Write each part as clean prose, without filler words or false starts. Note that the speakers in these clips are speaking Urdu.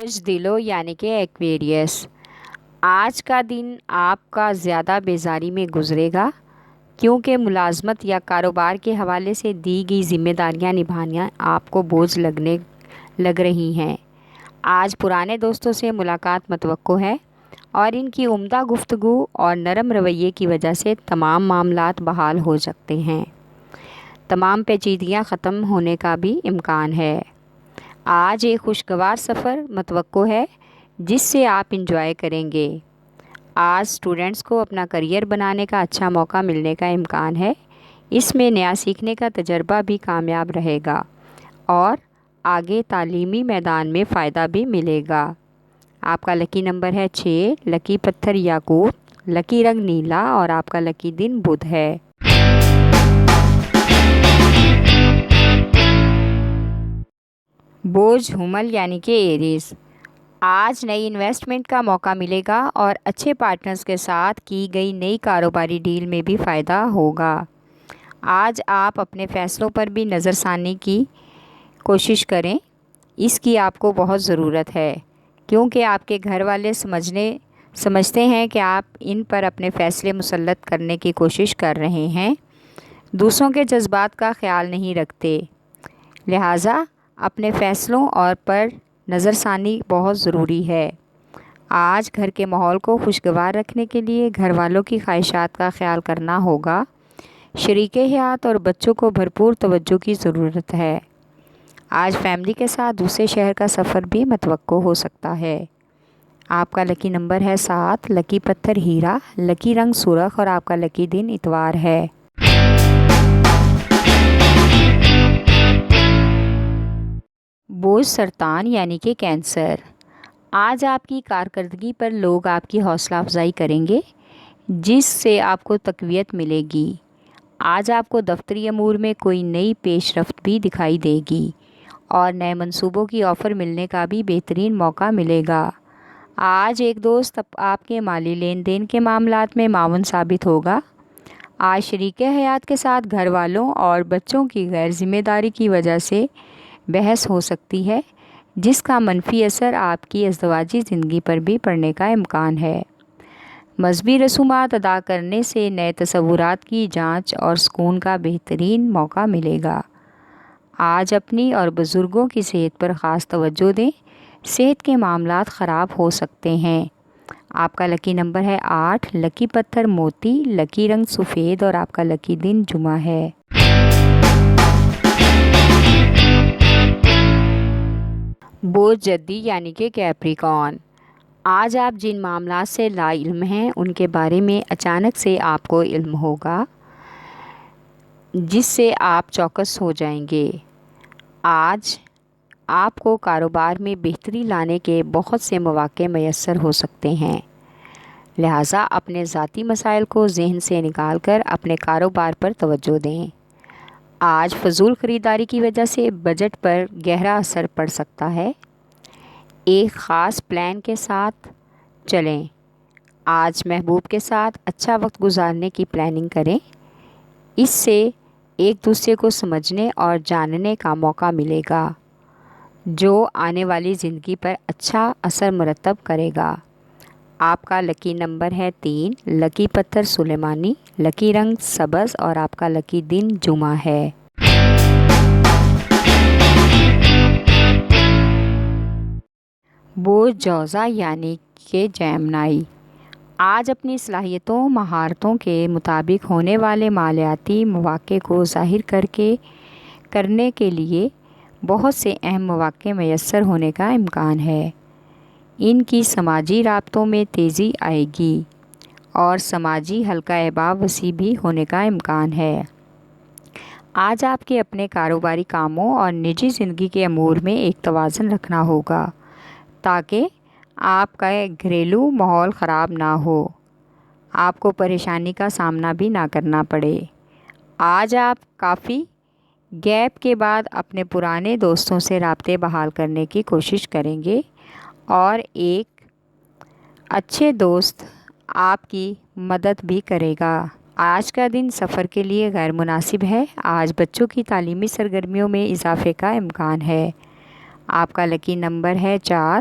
بوجھ دلو یعنی کہ ایکویریس، آج کا دن آپ کا زیادہ بیزاری میں گزرے گا کیونکہ ملازمت یا کاروبار کے حوالے سے دی گئی ذمہ داریاں نبھانا آپ کو بوجھ لگ رہی ہیں۔ آج پرانے دوستوں سے ملاقات متوقع ہے اور ان کی عمدہ گفتگو اور نرم رویے کی وجہ سے تمام معاملات بحال ہو سکتے ہیں۔ تمام پیچیدگیاں ختم ہونے کا بھی امکان ہے۔ آج ایک خوشگوار سفر متوقع ہے جس سے آپ انجوائے کریں گے۔ آج اسٹوڈنٹس کو اپنا کریئر بنانے کا اچھا موقع ملنے کا امکان ہے۔ اس میں نیا سیکھنے کا تجربہ بھی کامیاب رہے گا اور آگے تعلیمی میدان میں فائدہ بھی ملے گا۔ آپ کا لکی نمبر ہے 6، لکی پتھر یاقوت، لکی رنگ نیلا اور آپ کا لکی دن بدھ ہے۔ بوجھ حمل یعنی کہ ایریز، آج نئی انویسٹمنٹ کا موقع ملے گا اور اچھے پارٹنرز کے ساتھ کی گئی نئی کاروباری ڈیل میں بھی فائدہ ہوگا۔ آج آپ اپنے فیصلوں پر بھی نظر ثانی کی کوشش کریں، اس کی آپ کو بہت ضرورت ہے کیونکہ آپ کے گھر والے سمجھتے ہیں کہ آپ ان پر اپنے فیصلے مسلط کرنے کی کوشش کر رہے ہیں، دوسروں کے جذبات کا خیال نہیں رکھتے، لہٰذا اپنے فیصلوں اور پر نظر ثانی بہت ضروری ہے۔ آج گھر کے ماحول کو خوشگوار رکھنے کے لیے گھر والوں کی خواہشات کا خیال کرنا ہوگا۔ شریک حیات اور بچوں کو بھرپور توجہ کی ضرورت ہے۔ آج فیملی کے ساتھ دوسرے شہر کا سفر بھی متوقع ہو سکتا ہے۔ آپ کا لکی نمبر ہے 7، لکی پتھر ہیرا، لکی رنگ سرخ اور آپ کا لکی دن اتوار ہے۔ بوجھ سرطان یعنی کہ کینسر، آج آپ کی کارکردگی پر لوگ آپ کی حوصلہ افزائی کریں گے جس سے آپ کو تقویت ملے گی۔ آج آپ کو دفتری امور میں کوئی نئی پیش رفت بھی دکھائی دے گی اور نئے منصوبوں کی آفر ملنے کا بھی بہترین موقع ملے گا۔ آج ایک دوست آپ کے مالی لین دین کے معاملات میں معاون ثابت ہوگا۔ آج شریک حیات کے ساتھ گھر والوں اور بچوں کی غیر ذمہ داری کی وجہ سے بحث ہو سکتی ہے جس کا منفی اثر آپ کی ازدواجی زندگی پر بھی پڑنے کا امکان ہے۔ مذہبی رسومات ادا کرنے سے نئے تصورات کی جانچ اور سکون کا بہترین موقع ملے گا۔ آج اپنی اور بزرگوں کی صحت پر خاص توجہ دیں، صحت کے معاملات خراب ہو سکتے ہیں۔ آپ کا لکی نمبر ہے 8، لکی پتھر موتی، لکی رنگ سفید اور آپ کا لکی دن جمعہ ہے۔ بوجھ جدی یعنی کہ کیپریکارن، آج آپ جن معاملات سے لا علم ہیں ان کے بارے میں اچانک سے آپ کو علم ہوگا جس سے آپ چوکس ہو جائیں گے۔ آج آپ کو کاروبار میں بہتری لانے کے بہت سے مواقع میسر ہو سکتے ہیں، لہٰذا اپنے ذاتی مسائل کو ذہن سے نکال کر اپنے کاروبار پر توجہ دیں۔ آج فضول خریداری کی وجہ سے بجٹ پر گہرا اثر پڑ سکتا ہے، ایک خاص پلان کے ساتھ چلیں۔ آج محبوب کے ساتھ اچھا وقت گزارنے کی پلاننگ کریں، اس سے ایک دوسرے کو سمجھنے اور جاننے کا موقع ملے گا جو آنے والی زندگی پر اچھا اثر مرتب کرے گا۔ آپ کا لکی نمبر ہے 3، لکی پتھر سلیمانی، لکی رنگ سبز اور آپ کا لکی دن جمعہ ہے۔ بوجھ جوزا یعنی کہ جیمنائی، آج اپنی صلاحیتوں مہارتوں کے مطابق ہونے والے مالیاتی مواقع کو ظاہر کرنے کے لیے بہت سے اہم مواقع میسر ہونے کا امکان ہے۔ ان کی سماجی رابطوں میں تیزی آئے گی اور سماجی حلقہ احباب وسیع بھی ہونے کا امکان ہے۔ آج آپ کے اپنے کاروباری کاموں اور نجی زندگی کے امور میں ایک توازن رکھنا ہوگا تاکہ آپ کا گھریلو ماحول خراب نہ ہو، آپ کو پریشانی کا سامنا بھی نہ کرنا پڑے۔ آج آپ کافی گیپ کے بعد اپنے پرانے دوستوں سے رابطے بحال کرنے کی کوشش کریں گے اور ایک اچھے دوست آپ کی مدد بھی کرے گا۔ آج کا دن سفر کے لیے غیر مناسب ہے، آج بچوں کی تعلیمی سرگرمیوں میں اضافے کا امکان ہے۔ آپ کا لکی نمبر ہے 4،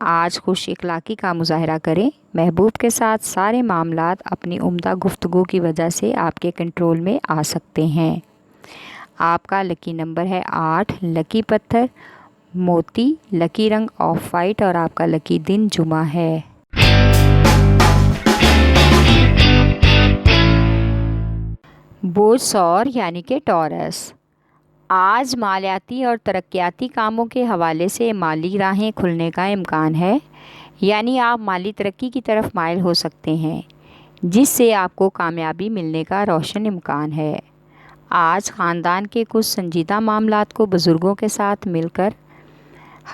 آج خوش اخلاقی کا مظاہرہ کریں۔ محبوب کے ساتھ سارے معاملات اپنی عمدہ گفتگو کی وجہ سے آپ کے کنٹرول میں آ سکتے ہیں۔ آپ کا لکی نمبر ہے 8، لکی پتھر موتی، لکی رنگ آف وائٹ اور آپ کا لکی دن جمعہ ہے۔ بوجھ سور یعنی کہ ٹورس، آج مالیاتی اور ترقیاتی کاموں کے حوالے سے مالی راہیں کھلنے کا امکان ہے، یعنی آپ مالی ترقی کی طرف مائل ہو سکتے ہیں، جس سے آپ کو کامیابی ملنے کا روشن امکان ہے۔ آج خاندان کے کچھ سنجیدہ معاملات کو بزرگوں کے ساتھ مل کر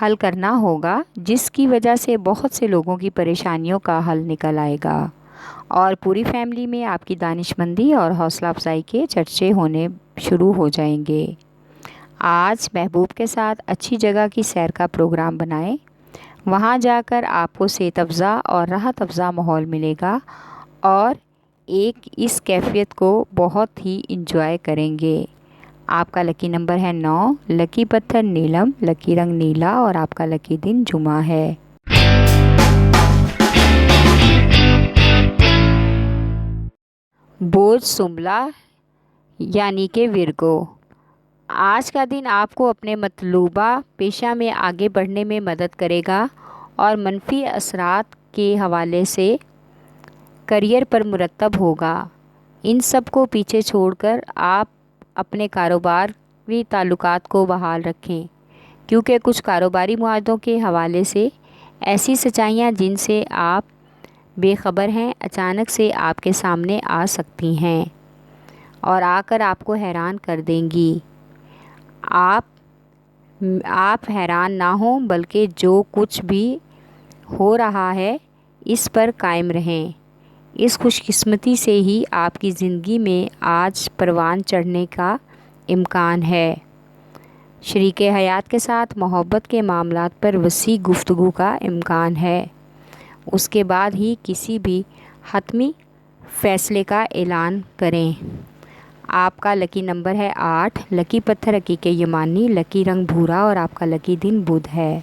حل کرنا ہوگا، جس کی وجہ سے بہت سے لوگوں کی پریشانیوں کا حل نکل آئے گا اور پوری فیملی میں آپ کی دانش مندی اور حوصلہ افزائی کے چرچے ہونے شروع ہو جائیں گے۔ آج محبوب کے ساتھ اچھی جگہ کی سیر کا پروگرام بنائیں، وہاں جا کر آپ کو صحت افزا اور راحت افزا ماحول ملے گا اور اس کیفیت کو بہت ہی انجوائے کریں گے۔ آپ کا لکی نمبر ہے 9، لکی پتھر نیلم، لکی رنگ نیلا اور آپ کا لکی دن جمعہ ہے۔ بوجھ سنبلا یعنی کہ ورگو، آج کا دن آپ کو اپنے مطلوبہ پیشہ میں آگے بڑھنے میں مدد کرے گا اور منفی اثرات کے حوالے سے کیریئر پر مرتب ہوگا۔ ان سب کو پیچھے چھوڑ کر آپ اپنے کاروباری تعلقات کو بحال رکھیں، کیونکہ کچھ کاروباری معاہدوں کے حوالے سے ایسی سچائیاں جن سے آپ بے خبر ہیں اچانک سے آپ کے سامنے آ سکتی ہیں اور آ کر آپ کو حیران کر دیں گی۔ آپ حیران نہ ہوں، بلکہ جو کچھ بھی ہو رہا ہے اس پر قائم رہیں۔ اس خوش قسمتی سے ہی آپ کی زندگی میں آج پروان چڑھنے کا امکان ہے۔ شریک حیات کے ساتھ محبت کے معاملات پر وسیع گفتگو کا امکان ہے، اس کے بعد ہی کسی بھی حتمی فیصلے کا اعلان کریں۔ آپ کا لکی نمبر ہے 8، لکی پتھر عقیق یمانی، لکی رنگ بھورا اور آپ کا لکی دن بدھ ہے۔